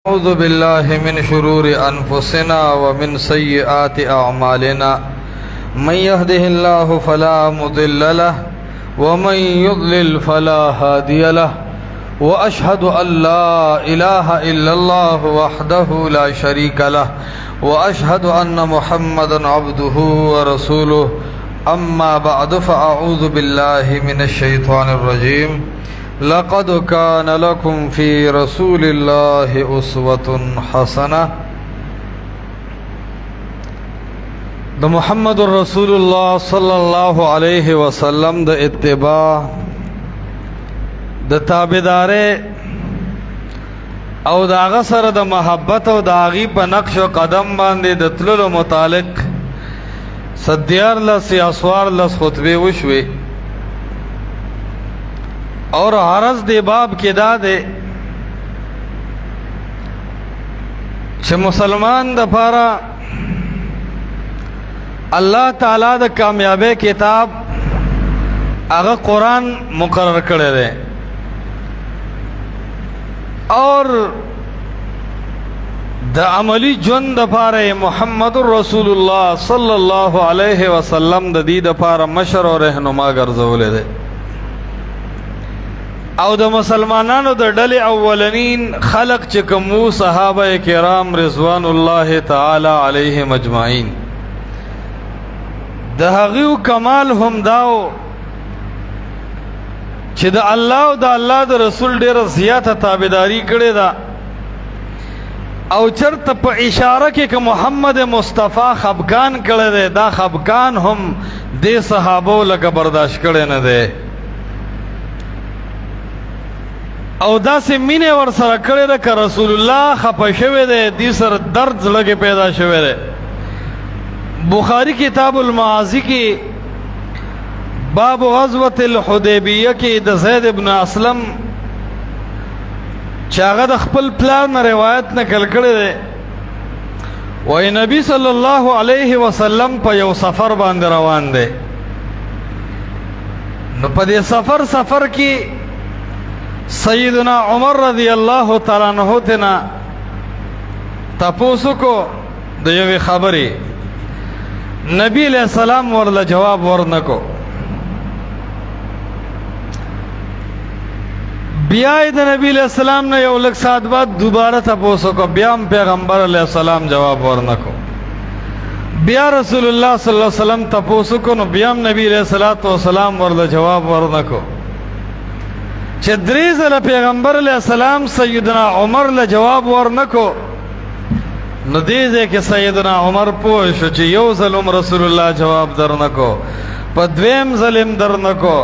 أعوذ بالله من شرور أنفسنا ومن سيئات أعمالنا من يهده الله فلا مضل له ومن يضلل فلا هادي له وأشهد أن لا إله إلا الله وحده لا شريك له وأشهد أن محمدا عبده ورسوله أما بعد فأعوذ بالله من الشيطان الرجيم لقد كان لكم في رسول الله أسوة حسنة د محمد رسول الله صلی الله علیه وسلم د اتباع د تابعداري او د هغه سره د محبت او د هغې په نقش او قدم باندې د تللو متعلق دیارلس یا څوارلس خطبې وشوې اور عرض دے باب کے دادے چھ مسلمان دا پارا اللہ تعالیٰ دا کامیابی کتاب اگا قرآن مقرر کرے دے اور دا عملی جن دا پارا محمد رسول اللہ صلی اللہ علیہ وسلم دا دی دا پارا مشر و رہنما گرزولے دے او د مسلمانانو د ډلې اولنین خلق چې کوم صحابه کرام رضوان الله تعالی علیهم اجمعین د هغو کمال هم داو چې د الله او د الله د رسول ډیره زیاته تابعداري کړې ده او چرته په اشاره کې که محمد مصطفی خفګان کړی دی دا خفګان هم دې صحابو لکه برداشت کړی نه دی او دا سے مینه ور سره کړی ده که رسول الله خفه شوی دی دې سره درد زړه کې پیدا شوی دی بخاری کتاب المعاصی کې باب غزوة الحدیبیه کې د زید ابن اسلم چې هغه د خپل پلار نه روایت نقل کړی دی وایي نبی صلی الله علیه وسلم په یو سفر باندې روان دی نو په دې سفر کې سیدنا عمر رضی اللہ تعالیٰ عنہ تینا تپوسو کو د یوې خبرې نبی علیہ السلام ورله جواب ورنکو بیا د نبی علیہ السلام نه یو لږ ساعت بعد دوباره تپوسو کو بیا هم پیغمبر علیہ السلام جواب ورنکو بیا رسول الله صلی الله علیہ وسلم تپوسو کو نو بیا هم نبی علیہ السلام ورله جواب ورنکو چې درې ځله پیغمبر علیہ السلام سیدنا عمر له جواب ورنکو نو دې ځای کې سیدنا عمر پوه شو چې یو ځل هم رسول الله جواب درنکو په دویم ځل هم درنکو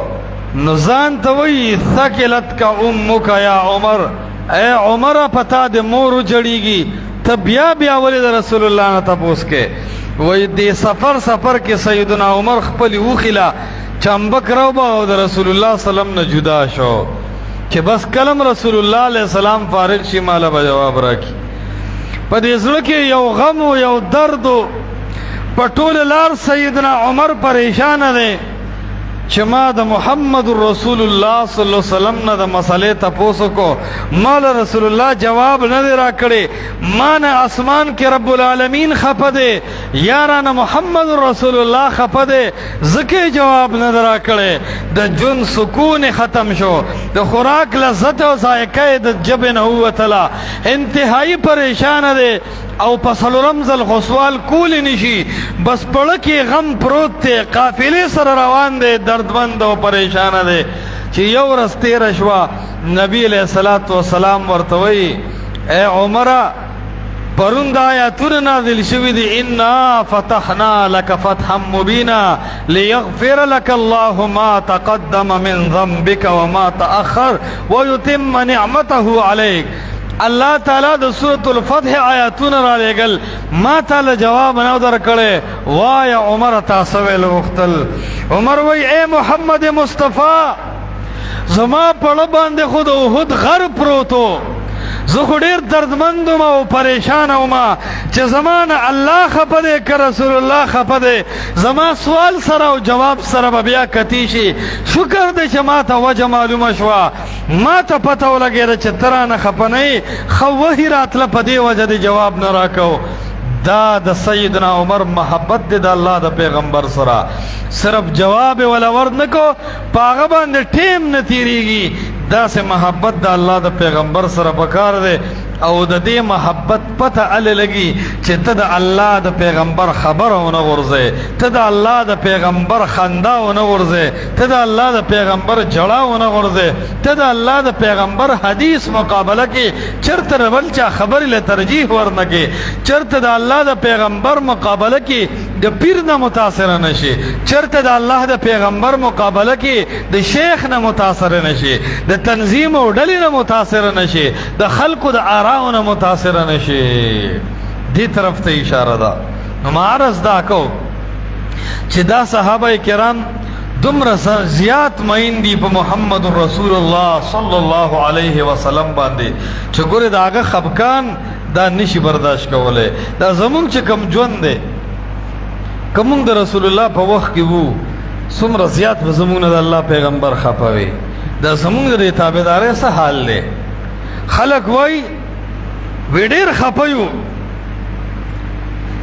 نو ځان ته وایي ثقلت کا امک یا عمر اے عمره په تا د مور وجړېږي ته بیا ولې د رسول الله نه تپوس کې وایي دې سفر کې سیدنا عمر خپلې وخیله چمبک روبا او د رسول الله سلام نه جدا شو چې بس کلم رسول الله علیہ السلام فارغ شي مالا به جواب راکي په دې زړه کې یو غم او یو درد په ټول لار سیدنا عمر پریشان دی چې ما د محمد رسول الله صلی الله علیه وسلم نه د مسئلې تپوسو کو مال رسول الله جواب نه دی راکړی ما نه اسمان کې رب العالمین خفه دی یارانه محمد رسول الله خفه دی ځکه جواب نه دی راکړی د جون سکون ختم شو د خوراک لذت او ذائقه د ژبې نه ووتله انتهایی پریشان دی او په څلورم ځل خو سوال کولی نشي بس پړه کې غم پروت دی قافلې سره روان دی دردمند او پریشان دی چې یو ورځ تېره شوه نبی علیہ الصلاة والسلام ورته وایي اے عمره پرون دا آیاتونه نازل شوي دي انا فتحنا لك فتحا مبینا لیغفر لك الله ما تقدم من ذنبك وما تأخر ويتم نعمته عليك اللہ تعالیٰ د سورة الفتح آیاتون را لگل ما تعالی جواب نو در کڑے وائی عمر تاسویل وختل عمر وی اے محمد مصطفیٰ زما پڑ باندے خود احد غر پروتو زه خو ډېر دردمند وم او پریشان وم چې زما نه الله خفه دی که رسول الله خفه دی. زما سوال سره او جواب سره به بیا کتی شي. شکر دی چې ما ته وجه معلومه شوه، ما ته پته ولګېده چې ته رانه خفه نه یې. ښه وحي راتله، په دې وجه دې جواب نه راکو. دا د سیدنا عمر محبت دی د الله د پیغمبر سره. صرف جواب ولا ورد نکو، په هغه باندې ټیم نه تیریږي. داسې محبت د الله د پیغمبر سره پکار دی او د دې محبت پته اله لګي چې ته د الله د پیغمبر خبره ونه غورځې، ته د الله د پیغمبر خندا ونه غورځې، ته د الله د پیغمبر جړا ونه غورځې، ته د الله د پیغمبر حدیث مقابله کې چرته بل چا خبرې له ترجیح ورنکې، چرته د الله د پیغمبر مقابله کې د پیر نه متاثر نشي، چرته د الله د پیغمبر مقابله کې د شیخ نه متاثر نشي، د تنظیم او ډلې نه متاثر نشي، د خلقو د آراو نه متاثر نشي. دې طرف ته اشاره ده. نو معرض دا کو چې دا صحابه کرام دومره زیات مین دي په محمد رسول الله صلی الله علیه وسلم باندې چې ګوره د هغه خفقان دا نشي برداشت کولی. دا زمونږ چې کم ژوند دی، که مونږ د رسول الله په وخت کې وو، څومره زیات به زمونږ نه د الله پیغمبر خفه وي. دا زمونږ د تابعدارۍ څه حال دی؟ خلک وایي وی ډېر خفه یو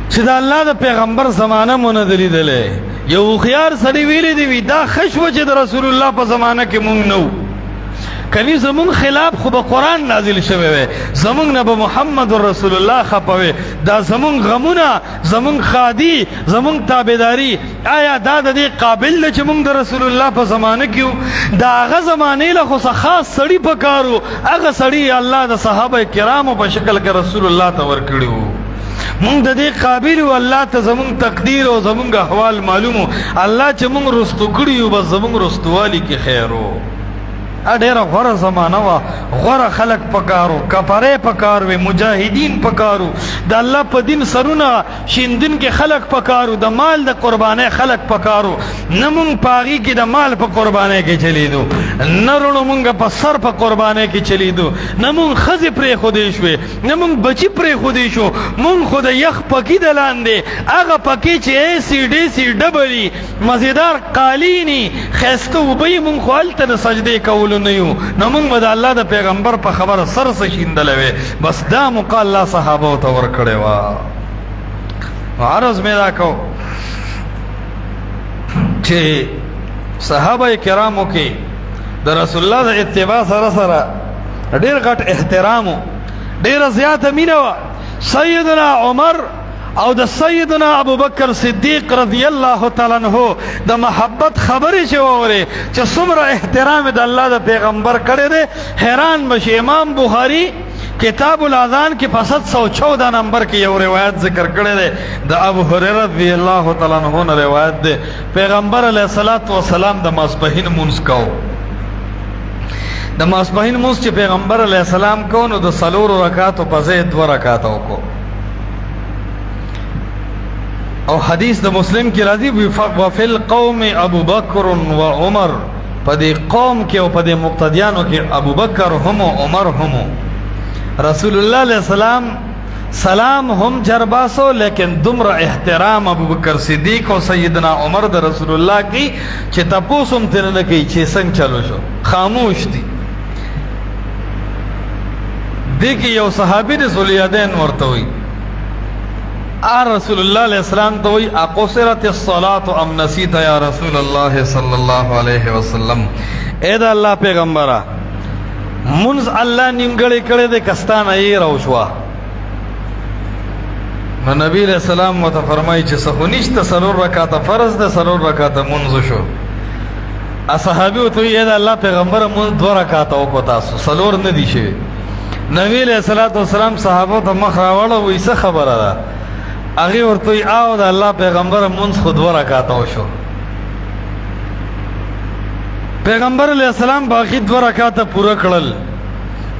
چې د الله د پیغمبر زمانه مو نه ده لیدلی. یو هوښیار سړي ویلی دی، وي دا ښه شوه چې د رسول الله په زمانه کې مونږ نه وو. کنی زمون خلاف خو به قرآن نازل شوی وی، زمون نه به محمد رسول الله خفه وی. دا زمون غمونه، زمون خادي، زمون تابعداري، آیا دا د دې قابل ده چې مونږ د رسول الله په زمانه کې وو؟ د هغه زمانې له خو څه خاص سړي پکار وو، هغه سړي الله د صحابه کرامو په شکل کې رسول الله ته ورکړي وو. مونږ د دې قابل وو، الله ته زمونږ تقدیر او زمونږ احوال معلومو. الله چې مونږ رستو کړي وو، بس زمونږ رستوالي کې خیر وو. ډېره غوره زمانه وه، غوره خلک پکارو، کپرې پکار وې، مجاهدین پکارو، د الله په دین سرونه شیندون کې خلک پکارو، د مال د قربانۍ خلک پکارو. نه مونږ په هغې کې د مال په قربانۍ کې چلیدو، نه رونو مونږ په سر په قربانۍ کې چلیدو، نه مونږ ښځې پرېښودې شوې، نه مونږ بچي پرېښودې شو. مونږ خو د یخ پکي د لاندې هغه پکې چې ایسي ډیسي ډبلي مزیدار قالیني ښایسته اوبه یې مونږ خو هلته د سجدې کولو نه یو. نو مونږ به د الله د پیغمبر په خبره سر څه شیندلی وی. بس دا موقع الله صحابو ته ورکړې وه. عرض مې دا کو چې صحابه کرامو کې د رسول الله د اتباع سره سره ډېر غټ احترام و، ډېره زیاته مینه وه. سیدنا عمر او د سیدنا ابوبکر صدیق رضی الله تعالی عنہ د محبت خبرې چې واورې چې څومره احترام د الله د پیغمبر کړی دی، حیران بشي. امام بخاری کتاب الاذان کې په 714 نمبر کې یو روایت ذکر کړی دی، د ابو هریره رضی الله تعالی عنہ نه روایت دی. پیغمبر علیه الصلاۃ والسلام د ماسپښین مونځ کوو. د ماسپښین مونځ چې پیغمبر علیه السلام کو نو د 4 رکعاتو په ځای 2 رکعاته وکړو. او حدیث د مسلم کی راضی وفی القوم ابو بکر و عمر، پا دی قوم کی او پا دی مقتدیانو کی ابو بکر همو عمر همو. رسول اللہ علیہ السلام سلام هم جرباسو، لیکن دمر احترام ابو بکر صدیق و سیدنا عمر د رسول اللہ کی چه تپوسم تنلکی چه سنگ چلو شو، خاموش دی. دیکھ یو صحابی رسول یادین ورطوئی رسول اللہ علیہ السلام تو وی اقصرت الصلاة ام نسیت یا رسول اللہ صلی اللہ علیہ وسلم. اے دا اللہ پیغمبرہ منز اللہ نیمگڑی کڑے دے کستان ای روشوا. نبی علیہ السلام متفرمائی چھ سخونیشت 4 رکعت فرض دے 4 رکعت منز شو. اصحابیو تو اے دا اللہ پیغمبرہ منز 2 رکعت اوکو تاسو 4 ندی شوی. نبی علیہ السلام صحابو تا مخراوڑا ویسا خبر دا اغی ورطوی آو دا اللہ پیغمبر منز خود 2 رکعتاو شو. پیغمبر علیہ السلام باقی 2 رکعتا پورا کڑل.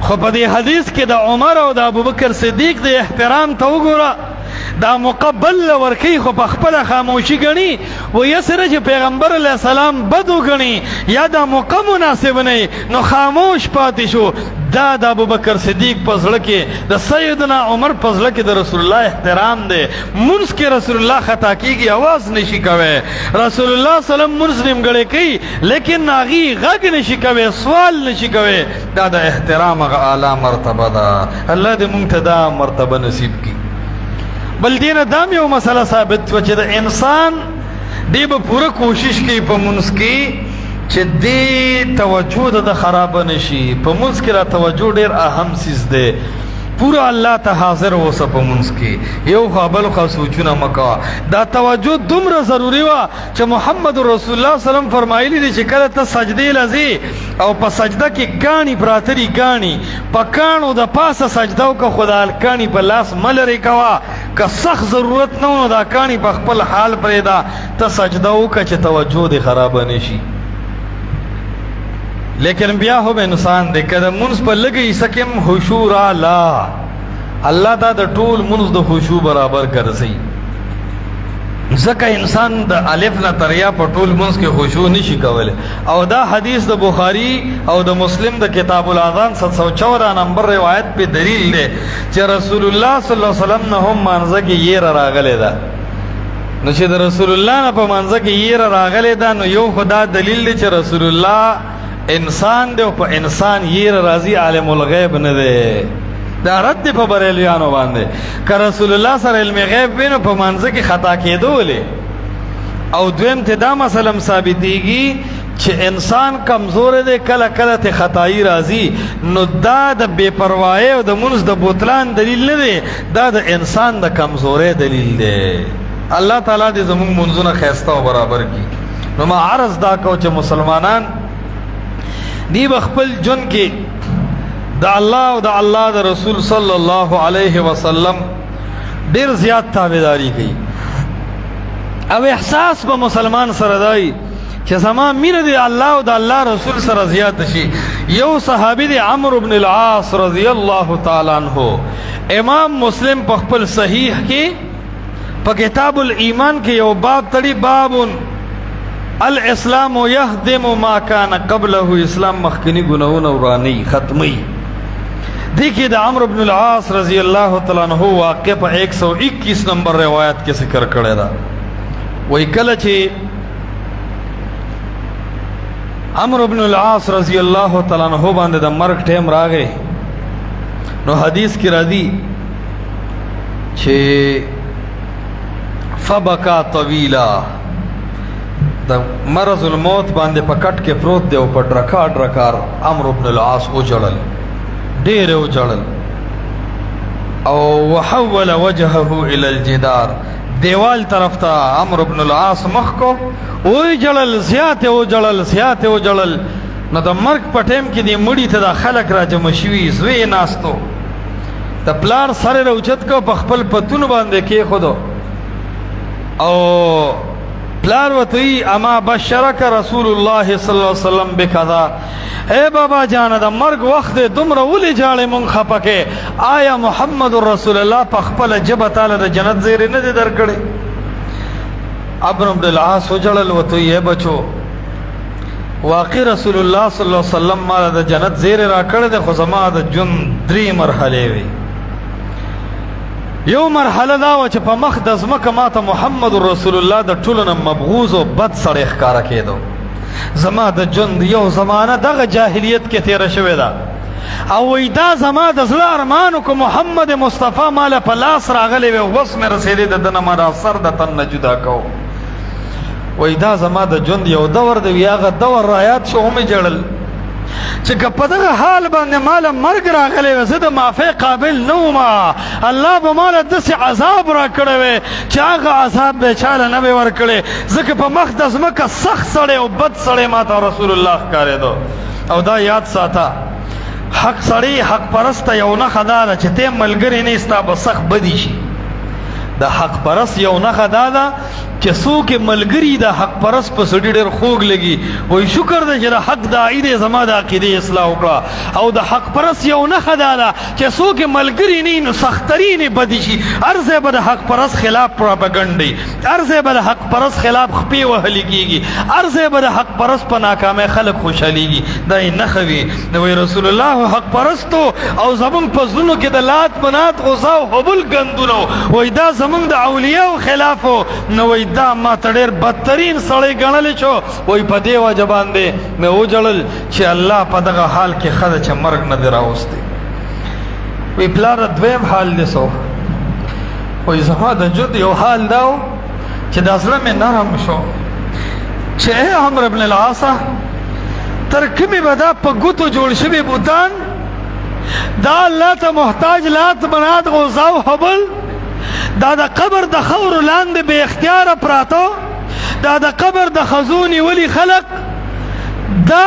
خو پا دی حدیث کے دا عمر او دا ابوبکر صدیق دی احترام تاو گورا دا مقبل ورکی خو پا خپل خاموشی گنی و یسر چه پیغمبر علیہ السلام بدو گنی یا دا موقع مناسب نی نو خاموش پاتی شو. دا د ابوبکر صدیق په زړه کې د سیدنا عمر په زړه کې د رسول الله احترام دی منځ کې رسول الله خطا کیږي आवाज نشي کوي رسول الله سلام منځ نیمګړی کوي لیکن هغې غږ نشي کوي سوال نشي کوي دا د احترام هغه اعلی مرتبه ده الله دې موږ ته دا مرتبه نصیب کړي بل دې نه دا یو مسله ثابت شوه چې د انسان دی به پوره کوشش کوي په منځ کې چې دې توجه د خرابه نشي په منځ کې را توجه ډېر اهم څیز دی پورا الله ته حاضر اوسه په منځ کې یو خوا بل خوا سوچونه مه کوه دا توجه دومره ضروري وه چې محمد رسول الله سلم فرمایلي دي چې کله ته سجدې له ځې او په سجده کې کاڼي پراته دي کاڼي په کاڼو د پاسه سجده وکړه خو د کاڼي په لاس مه لرې کوه که سخت ضرورت نه و نو دا کاڼي په خپل حال پرېږده ته سجده وکړه چې توجه دې خرابه نه شي لیکن بیا هم انسان دی که د منځ په لږه حصه کې هم خشوع راله الله دا د ټول منځ د خشوع برابر ګرځوي ځکه انسان د الف نه تر یا په ټول منځ کې خشوع نشي کولی او دا حدیث د بخاري او د مسلم د کتاب الاذان 714 نمبر روایت په دلیل دی چې رسول الله صلی الله علیه وسلم نه هم مانځه کې یېره راغلی ده نو چې د رسول الله نه په مانځه کې یېره راغلی ده نو یو خو دا دلیل دی چې رسول الله انسان دی او په انسان یېره راځي عالم الغیب نه دی دا رد دی په بریلیانو باندې که رسول الله سره علم غیب وي نو په مانځه کې خطا کېدو ولې او دویم ته دا مسله ثابتېږي چې انسان کمزور دی کله کله ته خطایي راځي نو دا د بې پروایۍ او د منځ د بوتلان دلیل نه دی دا د انسان د کمزورۍ دلیل دی الله تعالی دې زموږ منځونه ښایسته او برابر کړي نو ما عرض دا کو چې مسلمانان دی بخپل جن کې د الله او د الله د رسول صلی الله علیه وسلم ډیر زیات تابعداري کوي او احساس به مسلمان سره دی چې زما مینه د الله او د الله رسول سره زیات شي یو صحابي دی عمرو بن العاص رضی الله تعالی عنہ امام مسلم په خپل صحیح کې په کتاب الایمان کې یو باب تړي بابون الاسلام یهدم ما کان قبله اسلام مخکنی گناهونه ورانی ختمی دی کې د عمرو بن العاص رضی الله تعالی عنہ واقع په 121 نمبر روایت کې ذکر کړی دا وای کله چې عمرو بن العاص رضی الله تعالی عنہ باندې د مرګ ټیم راغی نو حدیث کې راځي چې فبکا طویلا د مرض الموت باندې په کټ کې پروت دی او په ډرکار عمرو بن العاص وجړل ډېر وجړل او وحول وجهه الى الجدار دیوال طرف ته عمرو بن العاص مخ کو وجړل زیات وجړل نو د مرګ په ټیم کې دی مړی ته د خلک را جمع شوي زوی ناستو د پلار سره راوچت کو په خپل پتون باندې کې خودو او پلار وتی اما بشرک رسول الله صلی الله علیه وسلم بکذا اے بابا جان د مرګ وخت دومره ولې جاړې مونږ خپکه آیا محمد رسول الله په خپل جبه تعالی د جنت زیری نه درکړي عمرو بن العاص وجړل وتی اے بچو واقع رسول الله صلی الله علیه وسلم مال د جنت زیری را کړ د خو زما د جون 3 مرحله وي یو مرحله دا و چې په مخ د ځمکه ماته محمد رسول الله د ټولو نه مبغوض او بد سړی ښکاره کېدو زما د ژوند یو زمانه دغه جاهلیت کې تېره شوې ده او وایي دا زما د زړه ارمانو که محمد مصطفی ماله په لاس راغلی وی اوس مې رسېدی د ده نه ما را سر د تن نه جدا کو وایي دا زما د ژوند یو دور دی وي هغه دور رایاد شو ومې ژړل چې که په دغه حال باندې ماله مرګ راغلی وی زه د معافۍ قابل نه وم الله به ماله داسې عذاب را کړی وی چې هغه عذاب به چاله نه وی ورکړی ځکه په مخ د ځمکه سخت سړی او بد سړی ماته رسول الله ښکارېدو او دا یاد ساته حق سړی حق پرسته یو نښه دا ده چې ته ملګری نه ستا به سخت بدي شي د حق پرست یو نښه دا ده چې څوک ملګری د حق پرست په سړي ډېر خوږ لګي وایي شکر دی چې د حق داعي دی زما د عقیدې اصلاح وکړه او د حق پرست یو نښه دا ده چې څوک ملګري نه نو سخترین بدي شي هر ځای به د حق پرست خلاف پروپاګنډ هر ځای به د حق پرست خلاف خپې وهلي کېږي هر ځای به د حق پرست په ناکامۍ خلک خوشحالېږي دا یې نښه وي نو وایي رسول الله حق پرستو او زمونږ په زړونو کې د لات منات غوزا او هبل ګندونه وایي دا زمونږ د اولیاو خلاف و نو وایي دا ما ته ډېر بدترین سړی ګڼلی شو وایي په دې وجه باندې مې وجړل چې الله په دغه حال کې ښه ده چې مرګ نه دی راوستی وی پلاره دویم حال دی سو وی زما د جد یو حال دا و چې دا زړه مې نرم شو چې ای عمرو بن العاصه تر کومې به دا په ګوتو جوړ شوي بوتان دا الله ته محتاج لات منات غوزا او هبل دا د قبر د خاورو لاندې بې اختیاره پراتو دا د قبر د خزو نیولي خلق دا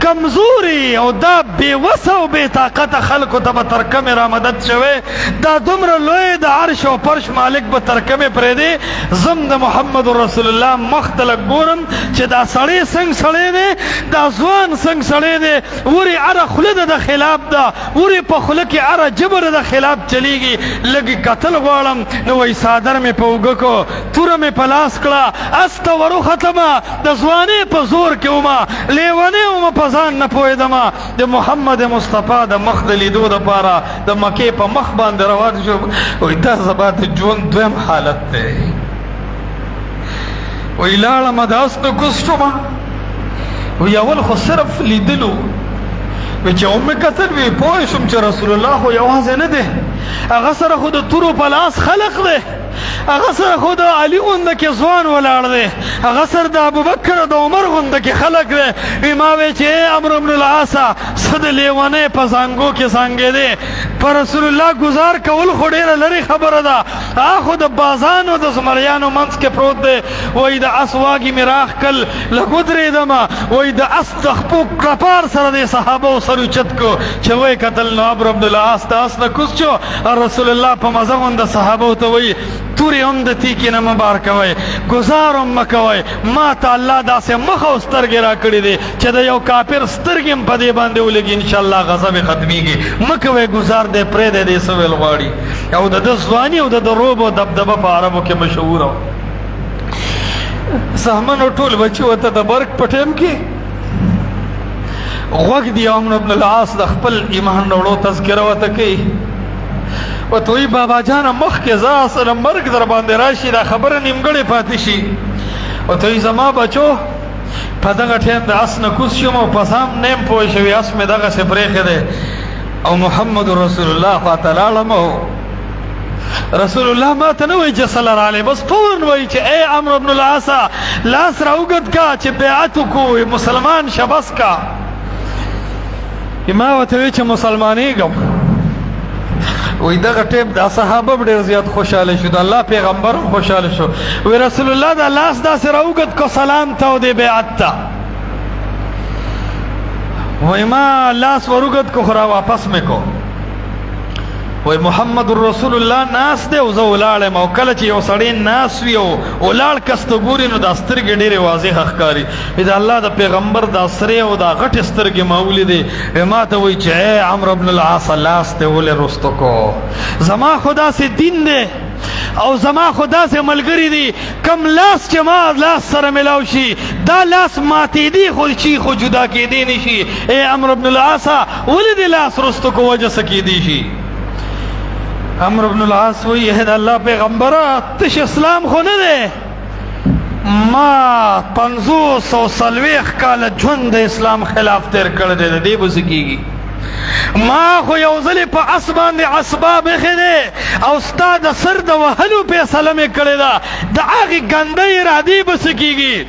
کمزوري او دا بېوسه او بې طاقته خلکو ته به تر کمې را مدد شوی دا دومره لوی د عرش او فرش مالک به تر کمې پرېږدي زم د محمد رسول الله مخ ته لږ ګورم چې دا سړی څنګه سړی دی دا ځوان څنګه سړی دی ورې اره خوله ده د خلاف ده ورې په خوله کې اره جبر د خلاف چلیږي لږ کتل غواړم نو وایي څادر مې په اوږه کو توره مې په لاس کړه اس ته وروختمه د ځوانۍ په زور کې ومه لیونۍ ومه په ځان نه پوهېدمه د محمد مصطفی د مخ د لیدو دپاره د مکې په مخ باندې روان شو وایي دا زما د ژوند دویم حالت دی وایي لاړمه د اس نه کوز شومه وایي اول خو صرف لیدلو وایي چې ومې کتل وایي پوه شوم چې رسول الله خو یوازې نه دی هغه سره خو د تورو په لاس خلق دی هغه سره خو د علي غونده کې ځوان ولاړ دی هغه سره د ابوبکر او د عمر غونده کې خلق دی وی ما وی چې عمرو بن العاصه څه د لیونۍ په زانګو کې زانګېدې په رسول الله ګزار کول خو ډېره لرې خبره ده هغه خو د بازانو د زمریانو منځ کې پروت دی وایي د اس واګي مې راښکل لږ ودرېدمه وایي د اس د خپو کړپار سره د صحابو سر اوچت کو چې وایي کتل نو عمرو بن العاص د اس نه کوز شو رسول الله په مزه غونده صحابو ته وایي تورې هم د تیکې نه مه بار کوئ ګزار هم مه کوئ ما ته الله داسې مخ او سترګې را کړي دي چې د یو کافر سترګې هم په دې باندې ولګي انشاءالله غضب یې ختمیږي مه کوئ ګزار دی پرېږدی دی څه ویل غواړي او د ده ځواني او د ده روب او دبدبه په عربو کې مشهوره وه زامنو ټول بچي ورته د برق په ټایم کې غوږ دي عمرو بن العاص د خپل ایمان راوړو تذکره ورته کوي ورته وایي بابا جانه مخکې زه اصله مرګ در باندې راشي دا خبره نیمګړې پاتې شي ورته وایي زما بچو په دغه ټایم د اس نه کوز شوم او په ځان نه یم پوه شوي اس مې دغسې پرېښی دی او محمد رسول الله خواته لاړم او رسول الله ما ته نه وایي چې صله رالی بس فورا وایي چې ای عمرو بن العاصه لاس را اوږد کا چې بیعت وکړو مسلمان شه بس کا ما ورته وایي چې مسلمانېږم وی دغه ټیم دا صحابه ډېر زیات خوشحاله شو د الله پیغمبر هم خوشحاله شو وی رسول الله دا لاس داسې راوږد کو سلام ته او دې بیعت ته وی ما لاس وروږد کو خو را واپس مې کو وی محمد رسول الله ناس دی او زه ولاړ او کله چې یو سړی ناس وي او ولاړ کس ته ګوري نو دا سترګې ډېرې واضحه ښکاري د الله د پیغمبر دا سرې او دا غټې سترګې ما ولیدې ما ته وایي چې ای عمرو بن العاص لاس ته ولې رستو کو زما خو داسې دین دی او زما خو داسې ملګري دي کم لاس چې ما لاس سره ملاو شي دا لاس ماتېدي خو شي خو جدا کېدی نه شي ای عمرو بن العاص ولې دې لاس رستو کو وجه څه کېدی شي عمرو بن العاص وایي د الله پیغمبره تش اسلام خو نه دی ما 540 کاله ژوند د اسلام خلاف تیر کړی دی د دې به څه کېږي ما خو یو ځلې په اس باندې اسباب ایښی دی او ستا د سر د وهلو فیصله مې کړې ده د هغې ګنده ارادې به څه کېږي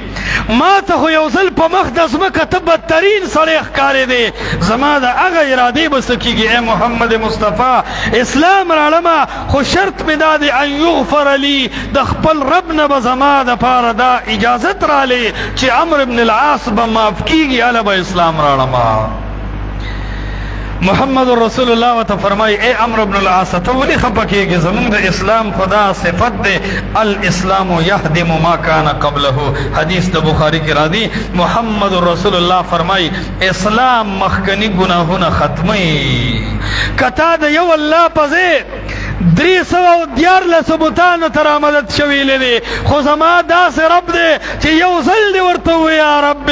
ما ته خو یو ځل په مخ د ځمکه ته بدترین سړی ښکارېدې زما د هغه ارادې به څه کېږي ای محمد مصطفی اسلام راړمه خو شرط مې دا دی ان یغفر لی د خپل رب نه به زما دپاره دا اجازت رالی چې عمرو بن العاص به معاف کېږي هله به اسلام راړمه محمد رسول الله وته فرمای اے عمرو ابن العاص ته ولې خپه کېږې زمونږ د اسلام خدا صفت دی الاسلام یهدم ما کان قبله حدیث د بخاری کې راځي محمد رسول الله فرمای اسلام مخکنی گناهونه ختمي کتا د یو الله پځې 314 بوتانو تر آمدت شویلې دي خو زما داسې رب دی چې یو ځل دې ورته ووایې یا رب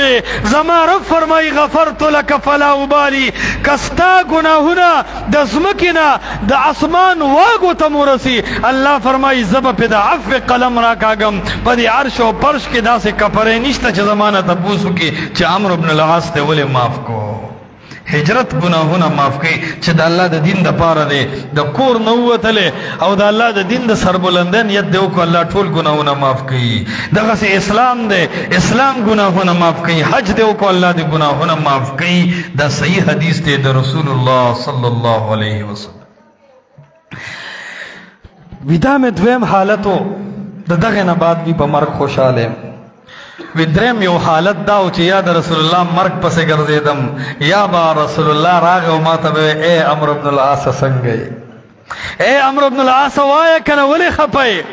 زما رب فرمایي غفرت لک فلا ابالي که ستا ګناهونه د ځمکې نه د اسمان واګو ته ورسي الله فرمایي زه به پې د عفو قلم راکاږم په دې عرش او پرش کې داسې کفرې نشته چې زما نه تپوس وکړي چې عمرو بن العاص دې ولې معاف کو هجرت گناهونه معاف کړي چې د الله د دین دپاره دی د کور نه ووتلې او د الله د دین د سربلندۍ نیت دی وکړو الله ټول گناهونه معاف کړي دغسې اسلام دی اسلام گناهونه معاف کړي حج دی وکړو الله د گناهونه معاف کړي دا صحیح حدیث دی د رسول الله صلی الله علیه وسلم ودا مې دویم حالت و د دغې نه بعد بي په مرګ خوشحاله یم دریم یو حالت دا و چې یا د رسول الله مرګ پسې ګرځېدم یا به رسول الله راغی او ما ته به ای عمرو بن العاص څنګه یې ای عمرو بن العاص وایه که نه ولې خفه یې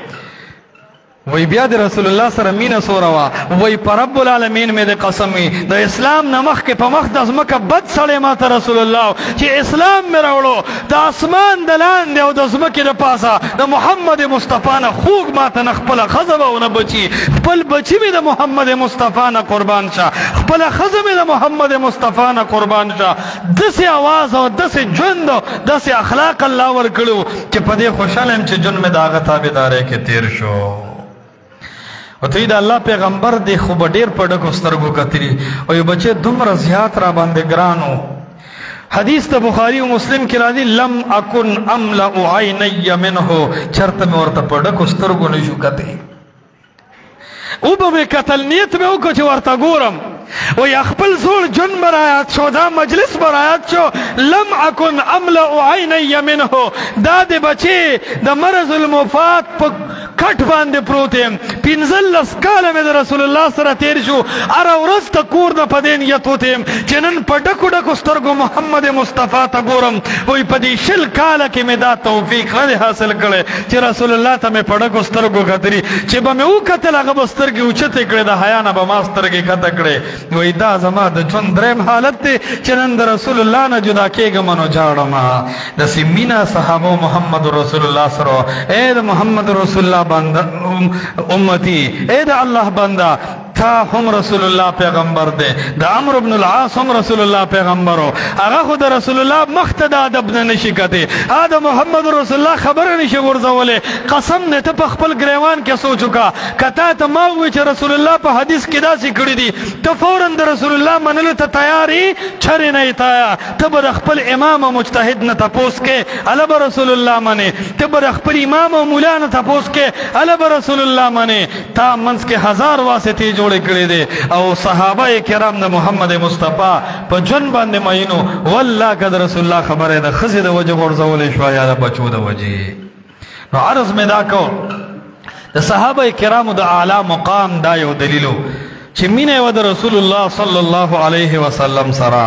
وی بیا د رسول الله سره مینه څومره وه وی په رب العالمین مې د قسم وي د اسلام نه مخکې په مخ د ځمکه بد سړی ما ته رسول الله چې اسلام مې راوړو د اسمان د لاندې او د ځمکې د پاسه د محمد مصطفی نه خوږ ما ته نه خپله ښځه به ونه بچي خپل بچي مې د محمد مصطفی نه قربان شه خپله ښځه مې د محمد مصطفی نه قربان شه داسې اواز او داسې ژوند او داسې اخلاق الله ورکړي چې په دې خوشحاله یم چې ژوند مې د هغه تابعدارۍ کې تېر شو او ته د الله پیغمبر دی خو به ډېر په ډکو سترګو کتلي او یو بچی دومره زیات را باندې ګران و حدیث د بخاری او مسلم کې راځي لم اکن املأ عینی منه چرته مې ورته په ډکو سترګو نه شو کتلی او به مې کتل نیت مې وکړو چې ورته ګورم وی خپل زوړ جون برایات شو دا مجلس برایات شو لم اکن املأ عینی منه دا د بچی د مرض الموفات په کټ باندې پروت یم 15 کاله مې د رسول الله سره تیر شو هره ورځ د کور نه په دې نیت وتی یم چې نن په ډکو ډکو سترګو محمد مصطفی ته ګورم وی په دې 20 کاله کې مې دا توفیق نه حاصل کړی چې رسول الله ته مې په ډکو سترګو کتلي چې به مې وکتل هغه به سترګې اوچتې کړې د حیا نه به ما سترګې کته کړې وی دا زما د ژوند دریم حالت دی چې نن د رسول الله نه جدا کېږم نو جاړم داسې مینه صحابو محمد رسول الله سره ای د محمد رسول الله بنده امتی اے دا اللہ بندہ تا هم رسول الله پیغمبر دے دا عمرو بن العاص هم رسول الله پیغمبرو هغه خو د رسول الله مخ ته د ادب نه نشي کتی دا محمد رسول الله خبره نشي ورځولې قسم نه ته په خپل ګریوان کې سوچ وکړه کته ته ما ووایي چې رسول الله په حدیث کې داسې کړي دي ته فوراً د رسول الله منلو ته تیار یې چرې نه یې تایا ته به د خپل امام او مجتهد نه تپوس کې هله به رسول الله منې ته به د خپل امام او مولا نه تپوس کې هله به رسول الله منې تا منځ کې 1000 واسطې جوړې کړې دي او صحابه کرام د محمد مصطفی په ژوند باندې مینو والله که د رسول الله خبره د ښځې د وجې غورځولی شوه یا د بچو د وجې نو عرض مې دا کو د صحابه کرامو د اعلی مقام دا یو دلیلو چې مینه و د رسول الله صلی الله علیه وسلم سره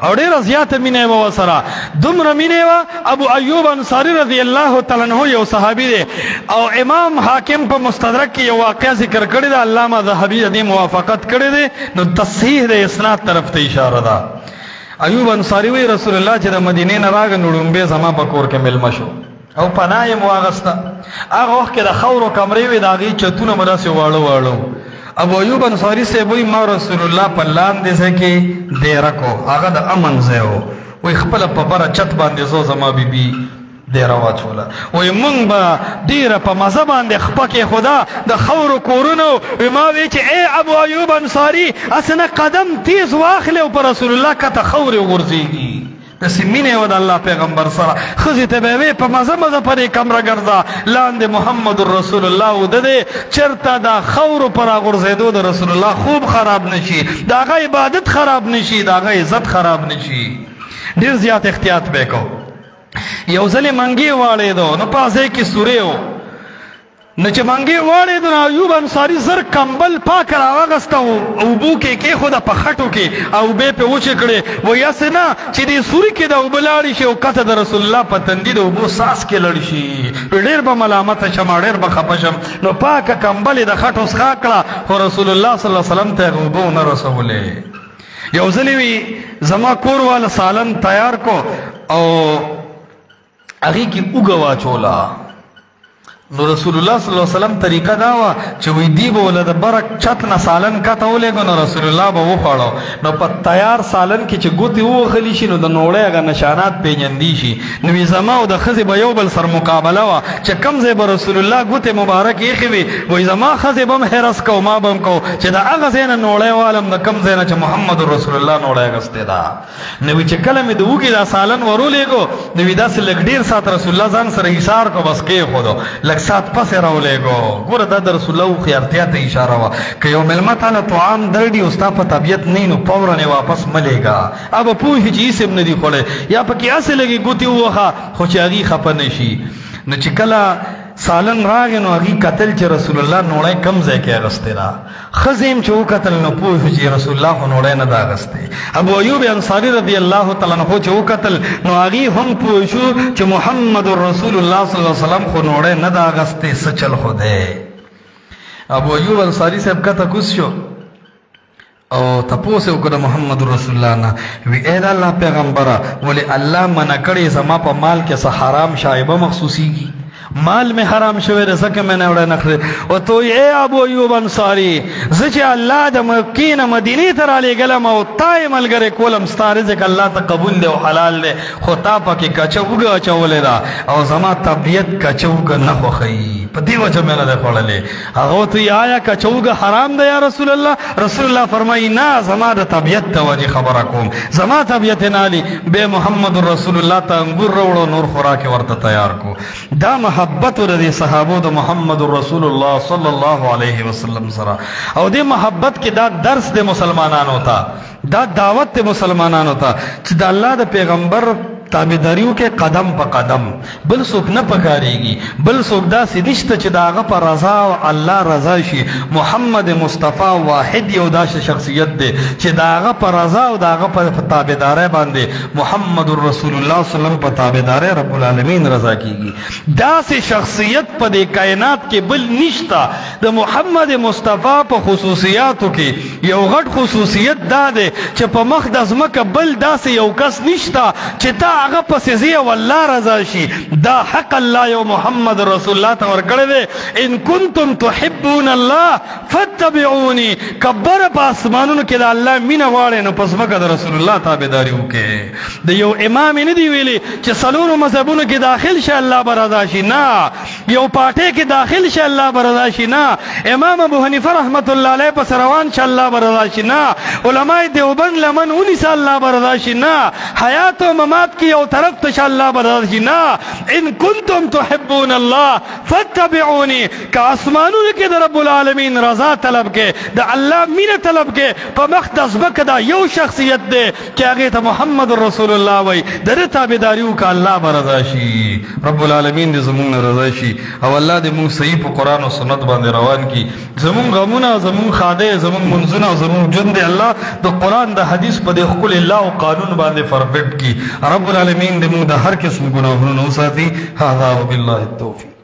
او ډیره زیاته مینه و ورسره دومره مینه و ابو ایوب انصاری رضی الله تعالی عنہ یو صحابي دی او امام حاکم په مستدرک کې یو واقعه ذکر کړی دی علامه ذهبی دې موافقت کړی دی نو تصحیح د اسناد طرف ته اشاره ده ایوب انصاری وی رسول الله چې د مدینې نه راغی نو ډومبه زما په کور کې ملما شو او پناه یې واغسته هغه وخت کې د خاورو کمرې وې د هغې چتونه مو داسې واړه واړه ابو ایوب انصاری صاحب وی ما رسول الله په لاندې ځای کې دیره کو هغه د امن ځای و وی خپله په بره چت باندې زو زما بیبي دیره واچوله وی مونږ به ډېره په مزه باندې خپه کېښوده د خاورو کورونو وی ما وی چې ای ابو ایوب انصاري هسې نه قدم تیز واخلې او په رسول الله کته خاورې وغورځېږي داسې مینې و د الله پیغمبر سره ښځې ته به یې وې په مزه مزه پرې کمره ګرځه لاندې محمد رسول الله وده دی چېرته د خاورو په راغورځېدو د رسول الله خوب خراب نه شي د هغه عبادت خراب نه شي د هغه عزت خراب نه شي ډېر زیات احتیاط به یې کو یو ځلې منګې واړېدو نو په ځای کې سورې و نه چې منګې واړې د ایوب انصاري زر کمبل پاک راواغسته اوبو کې خو په خټو کې او اوبې پې وچې کړې وایي هسې نه چې دې سوري کې د اوبه لاړې شي او کته د رسول الله په تندي د اوبو ساس کې لړ شي ډېر به ملامته شم ډېر به خفه شم نو پاکه کمبل یې د خټو څخه کړه خو رسول الله صلی الله علیه وسلم ته هغه اوبه ونه رسولې یو ځلې وي زما کور والا سالن تیار کو او هغې کې اوږه واچوله نو رسول الله صلی الله علیه وسلم طریقه دا وه چې وی دی به وله د بره چت نه سالن کته ولېږو نو رسول الله به وخوړو نو په تیار سالن کې چې ګوتې ووهلي شي نو د نوړۍ هغه نشانات پېژندي شي نو وی زما او د ښځې به یو بل سره مقابله وه چې کوم ځای به رسول الله ګوتې مبارک ایښې وي وایي زما ښځې به هم حرس کو ما به هم کو چې د هغه ځای نه نوړۍ والم د کوم ځای نه چې محمد رسول الله نوړۍ اخیستې ده نو وی چې کله مې د اوږې دا سالن ورولېږو نو وی داسې لږ ډېر ساعت رسول الله ځان سره ایثار کو بس کېښودو سات پسې راولېږو ګوره دا د رسول الله هوښیارتیا ته اشاره وه که یو مېلمه تاله طعام درډي او ستا په طبیعت نه نو فوراً یې واپس مه لېږه هغه به پوهې چې هېڅ هم نه دي خوړی یا پکې هسې لږې ګوتې ووهه خو چې هغې خفه نه شي نو چې کله سالن راغی نو هغې کتل چې رسول الله نوړی کم ځای کې اخیستې ده ښځې هم چې وکتل نو پوه شو چې رسول الله خو نوړی نه ده اخیستې ابو ایوب انصاري رضی الله تعالی عنه چې وکتل نو هغې هم پوه شو چې محمد رسول الله صلی الله علیه وسلم خو نوړی نه ده اخیستې څه چل خو دی ابو ایوب انصاري صاحب کته کوز شو او تپوس یې وکړه محمد رسول الله نه وی ای د الله پیغمبره ولې الله منع کړې زما په مال کې څه حرام شایبه مخصوصیږي مال میں حرام شوی ده ځکه مې نه وړی نخلې او تو ای ابو ایوب انصاري زه چې الله د مکې نه مدینې ته رالیږلم او تا یې ملګری کولم ستا رزق الله ته قبول دی او حلال دی خو تا پکې کچه اوږه اچولې ده او زما طبیعت کچه اوږه نه خوښوي په دې وجه مې نه دی خوړلې هغه ورته وایي آیا کچه اوږه حرام ده یا رسول الله رسول الله فرمایي نه زما د طبیعت ته وجې خبره کوم زما طبیعت یې نه علي بیا محمد رسول الله ته انګور راوړو نور خوراک یې ورته تیار کو دا محبت د صحابو د محمد رسول الله صلی الله علیه وسلم سره او د محبت کې دا درس د مسلمانانو ته دا دعوت د مسلمانانو ته چې د الله د پیغمبر تابعداریو کې قدم په قدم بل څوک نه پکارېږي بل څوک داسې نشته چې د هغه په رضا او الله رضا شي محمد مصطفی واحد یو داسې شخصیت دی چې د هغه په رضا او د هغه په تابعدارۍ باندې محمد رسول الله صلی الله علیه وسلم په تابعدارۍ رب العالمین رضا کیږي داسې شخصیت په دې کائنات کې بل نشته د محمد مصطفی په خصوصیاتو کې یو غټ خصوصیت دا دی چې په مخ د ځمکه بل داسې یو کس نشته چې تا هغه پسې ځي او الله رضا شي دا حق الله یو محمد رسول الله ته ورکړی دی ان کنتم تحبون الله فاتبعوني کبره په اسمانونو کې د الله مینه غواړئ نو په ځمکه د رسول الله تابعداري وکړئ د یو امام یې نه دي ویلي چې څلورو مذهبونو کې داخل شي الله به رضا شي نه یو پارټۍ کې داخل شي الله به رضا شي نه امام ابو حنیفه رحمت الله علیه پس روان شي الله به رضا شي نه علماء دیوبند لمن ونیسه الله به رضا شي نه حیات و ممات کې یو طرف ته الله برابر شي نه ان کنتم تحبون الله فاتبعوني که اسمانونو کې د رب العالمین رضا طلب کې د الله مینه طلب کې په مخ د ځمکه دا یو شخصیت دی چې هغې ته محمد رسول الله وایي د ده تابعداري وکړه الله به رضا شي رب العالمین دې زمونږ نه رضا شي او الله دې مونږ صحیح په قرآن او سنت باندې روان کړي زمونږ غمونه زمونږ ښادۍ زمونږ منځونه او زمونږ ژوند دی الله د قرآن د حدیث په دې ښکلي الله او قانون باندې پرفیکټ کړي رب العالمین دې موږ د هر قسم ګناهونو نه وساتي هذا وبالله التوفیق